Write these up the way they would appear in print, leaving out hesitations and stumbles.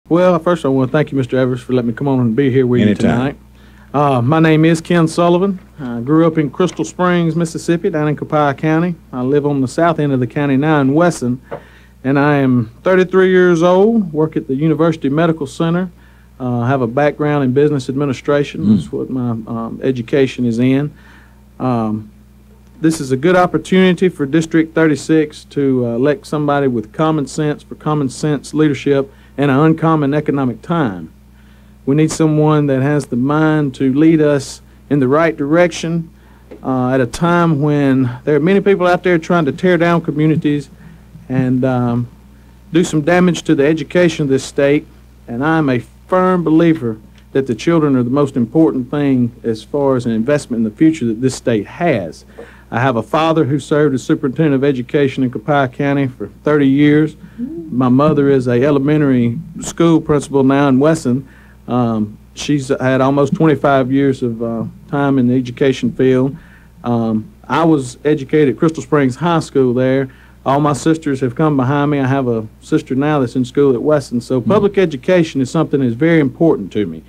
Well, first I want to thank you, Mr. Evers, for letting me come on and be here with you Anytime. tonight. My name is Ken Sullivan. I grew up in Crystal Springs, Mississippi, down in Copiah County. I live on the south end of the county now in Wesson, and I am 33 years old, work at the University Medical Center. I have a background in business administration. That's what my education is in. This is a good opportunity for District 36 to elect somebody with common sense for common sense leadership and an uncommon economic time. We need someone that has the mind to lead us in the right direction at a time when there are many people out there trying to tear down communities and do some damage to the education of this state. And I'm a firm believer that the children are the most important thing as far as an investment in the future that this state has. I have a father who served as superintendent of education in Copiah County for 30 years. My mother is a elementary school principal now in Wesson. She's had almost 25 years of time in the education field. I was educated at Crystal Springs High School there. All my sisters have come behind me. I have a sister now that's in school at Wesson. So public education is something that's very important to me.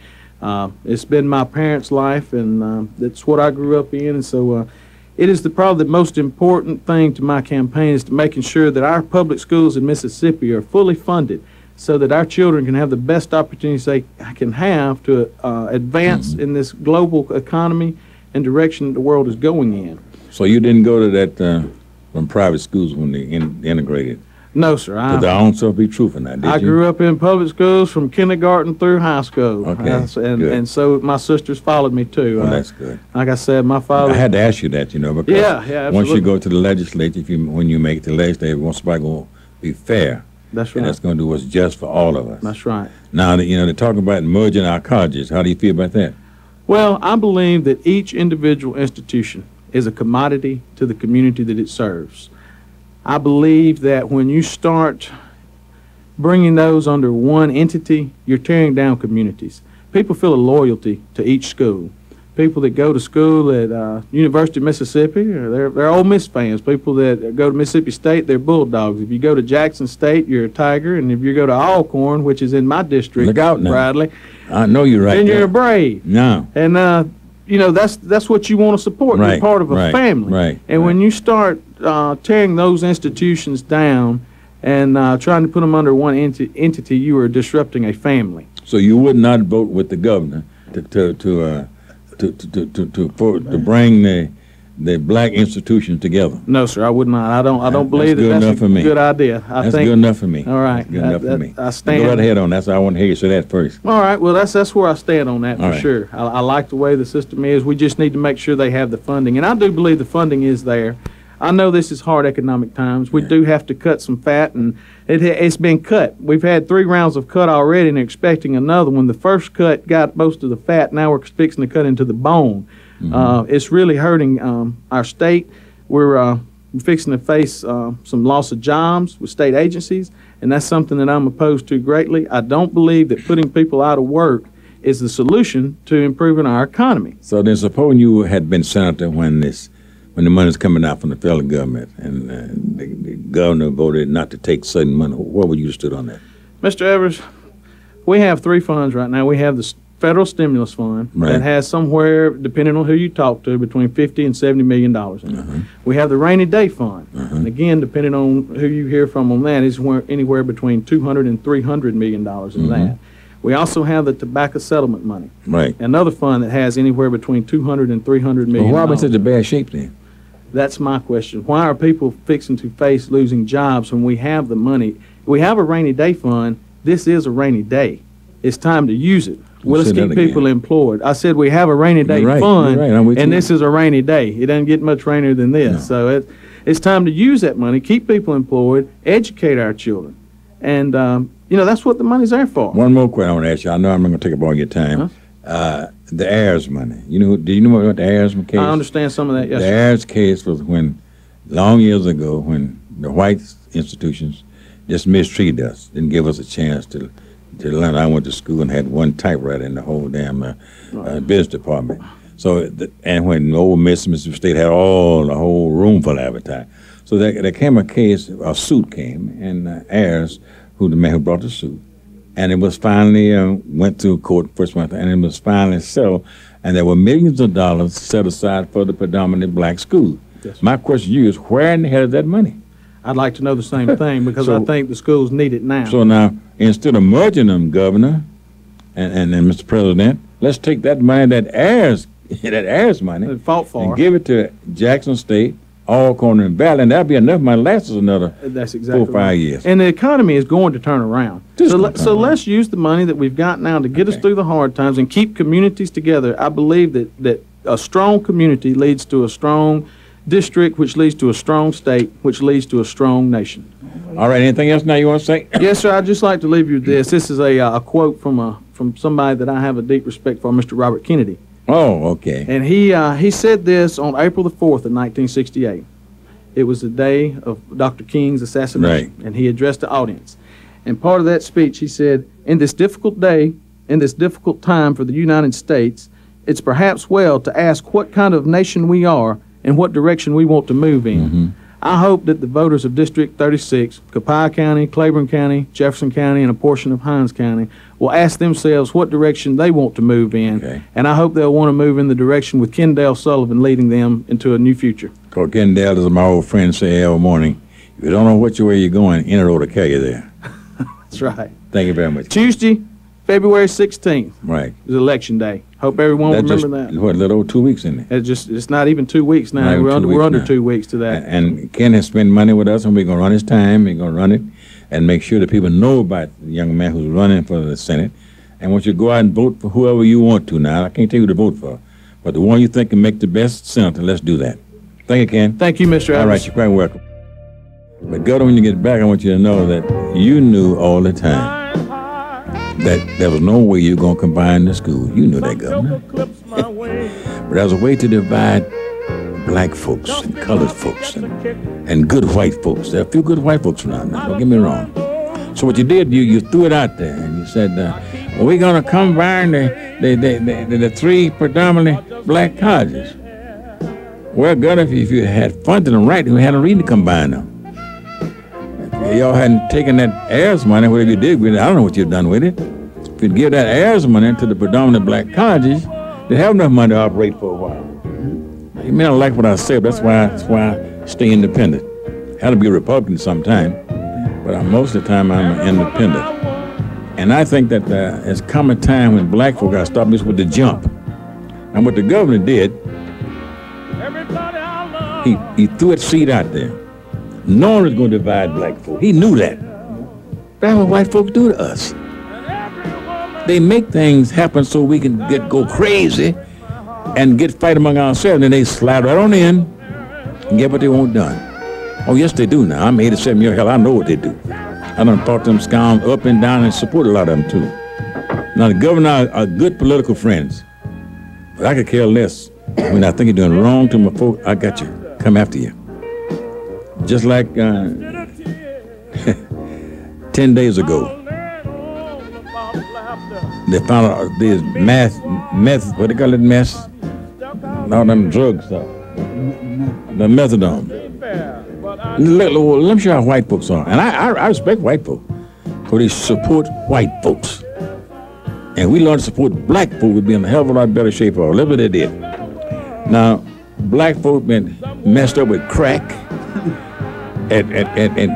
It's been my parents' life, and that's what I grew up in. And so it is probably the most important thing to my campaign is to making sure that our public schools in Mississippi are fully funded so that our children can have the best opportunities they can have to advance in this global economy and direction the world is going in. So you didn't go to that from private schools when they integrated? No, sir. To their own self be truthful now, did you? I grew up in public schools from kindergarten through high school. Okay, and so my sisters followed me too. Well, that's good. Like I said, my father. I had to ask you that, because yeah, once you go to the legislature, when you make the legislature, somebody going to be fair. That's right. And that's going to do what's just for all of us. That's right. Now, they're talking about merging our colleges. How do you feel about that? Well, I believe that each individual institution is a commodity to the community that it serves. I believe that when you start bringing those under one entity, you're tearing down communities. People feel a loyalty to each school. People that go to school at University of Mississippi, they're Ole Miss fans. People that go to Mississippi State, they're Bulldogs. If you go to Jackson State, you're a Tiger. And if you go to Alcorn, which is in my district, look out now, Bradley, I know you're right. Then you're a Brave. No. And that's what you want to support. Right, You're part of a family. Right. And when you start tearing those institutions down and trying to put them under one entity, you are disrupting a family. So you would not vote with the governor to bring the black institutions together? No, sir, I would not. I don't believe that's that's a good idea. That's good enough for me. All right. That's good enough for me. I stand. Go right ahead on that. So I want to hear you say that first. All right. Well, that's where I stand on that for right. sure. I like the way the system is. We just need to make sure they have the funding, and I do believe the funding is there. I know this is hard economic times. We do have to cut some fat, and it's been cut. We've had 3 rounds of cut already and expecting another one. The first cut got most of the fat. Now we're fixing to cut into the bone. It's really hurting our state. We're fixing to face some loss of jobs with state agencies, and that's something that I'm opposed to greatly. I don't believe that putting people out of work is the solution to improving our economy. So then supposing you had been senator when the money's coming out from the federal government and the governor voted not to take certain money, what would you have stood on that? Mr. Evers, we have 3 funds right now. We have the federal stimulus fund that has somewhere, depending on who you talk to, between $50 and $70 million in it. We have the rainy day fund, and again, depending on who you hear from on that, is anywhere between $200 and $300 million in that. We also have the tobacco settlement money, another fund that has anywhere between $200 and $300 million. Well, why was it in bad shape then? That's my question. Why are people fixing to face losing jobs when we have the money? We have a rainy day fund. This is a rainy day. It's time to use it. Well, let's keep people employed. I said we have a rainy day fund, and this is a rainy day. It doesn't get much rainier than this. No. So it's time to use that money, keep people employed, educate our children. And, that's what the money's there for. One more question I want to ask you. I know I'm not going to take up all your time. The heirs money. Do you know about the heirs case? I understand some of that, yes. The heirs case was long years ago, when the white institutions just mistreated us, didn't give us a chance to learn. I went to school and had one typewriter in the whole damn business department. So, and when Ole Miss, Mississippi State had the whole room full of advertising. So there came a suit came, and heirs, the man who brought the suit, and it was finally went through court first month, and it was finally settled, and there were millions of dollars set aside for the predominantly black schools. Yes. My question to you is, where in the hell is that money? I'd like to know the same thing because I think the schools need it now. So now, instead of merging them, Governor and Mr. President, let's take that money, that heirs money, They fought for, and give it to Jackson State, Alcorn, and Valley, and that'll be enough money to last us another That's exactly 4 or 5 years. And the economy is going to turn around. Just So, gonna turn around. let's use the money that we've got now to get us through the hard times and keep communities together. I believe that a strong community leads to a strong district, which leads to a strong state, which leads to a strong nation. All right, anything else now you want to say? Yes, sir. I'd just like to leave you with this. This is a quote from somebody that I have a deep respect for, Mr. Robert Kennedy. Oh, okay. And he said this on April the 4th of 1968. It was the day of Dr. King's assassination, Right. and he addressed the audience. And part of that speech, he said, "In this difficult day, in this difficult time for the United States, it's perhaps well to ask what kind of nation we are and what direction we want to move in." Mm-hmm. I hope that the voters of District 36, Copiah County, Claiborne County, Jefferson County, and a portion of Hines County will ask themselves what direction they want to move in. Okay. And I hope they'll want to move in the direction with Kendall Sullivan leading them into a new future. Because Kendall, as my old friend say every morning, if you don't know which way you're going, any road will carry you there. That's right. Thank you very much. Tuesday, February 16th Right. is Election Day. Hope everyone That just, remember that. what, a little over 2 weeks in there. It's not even 2 weeks Not now. even We're 2 under, weeks we're under now. 2 weeks to that. And Ken has spent money with us, and we're going to run his time. We're going to run it and make sure that people know about the young man who's running for the Senate. And want you to go out and vote for whoever you want to now. I can't tell you who to vote for. But the one you think can make the best senator, let's do that. Thank you, Ken. Thank you, Mr. All Evans. right, you're quite welcome. But Governor, when you get back, I want you to know that you knew all the time that there was no way you're going to combine the schools. You knew that, Governor. But there was a way to divide black folks and colored folks and good white folks. There are a few good white folks around now, don't get me wrong. So what you did, you threw it out there, and you said, we're going to combine the three predominantly black colleges. Well, Governor, if you had funded them right, we had a reason to combine them. If y'all hadn't taken that heirs money, whatever you did with it, I don't know what you've done with it. If you'd give that heirs money to the predominant black colleges, they'd have enough money to operate for a while. You may not like what I said, but that's why I stay independent. I had to be a Republican sometime, but most of the time I'm an independent. And I think that there's come a time when black folk got to stop this with the jump. And what the governor did, he threw that seed out there. No one was going to divide black folk. He knew that. That's what white folks do to us. They make things happen so we can go crazy and get fight among ourselves, and then they slide right on in and get what they want done. Oh, yes, they do now. I'm 87 years old. I know what they do. I done fought them scoundrels up and down and support a lot of them, too. Now, the governor are good political friends, but I could care less. When I think you're doing wrong to my folk, I got you. Come after you. Just like 10 days ago, they found out this meth, what they call it, meth? All them drugs stuff. The methadone. Let me show you how white folks are. And I respect white folks, because they support white folks. And we learn to support black folk, we'd be in a hell of a lot better shape for whatever they did. Now, black folk been messed up with crack and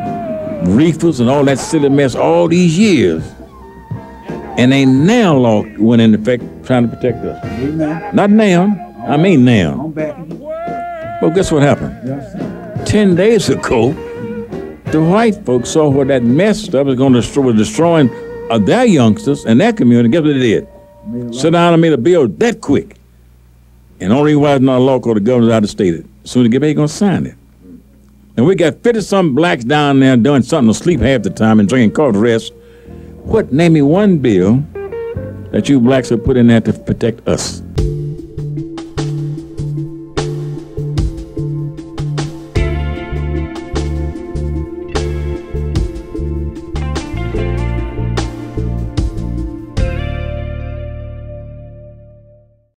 reefers and all that silly mess all these years. And a now law went into effect trying to protect us. Amen. Not now, I mean now. I'm back. But guess what happened? Yes. 10 days ago, the white folks saw what that mess stuff was going to destroy, was destroying their youngsters and their community. Guess what they did? Sit down and made a bill that quick. And the only reason why it's not a law because the governor's out of state. As soon as they get back, he's going to sign it. And we got 50-some blacks down there doing something to sleep half the time and drinking coffee the rest. Name me one bill that you blacks have put in there to protect us?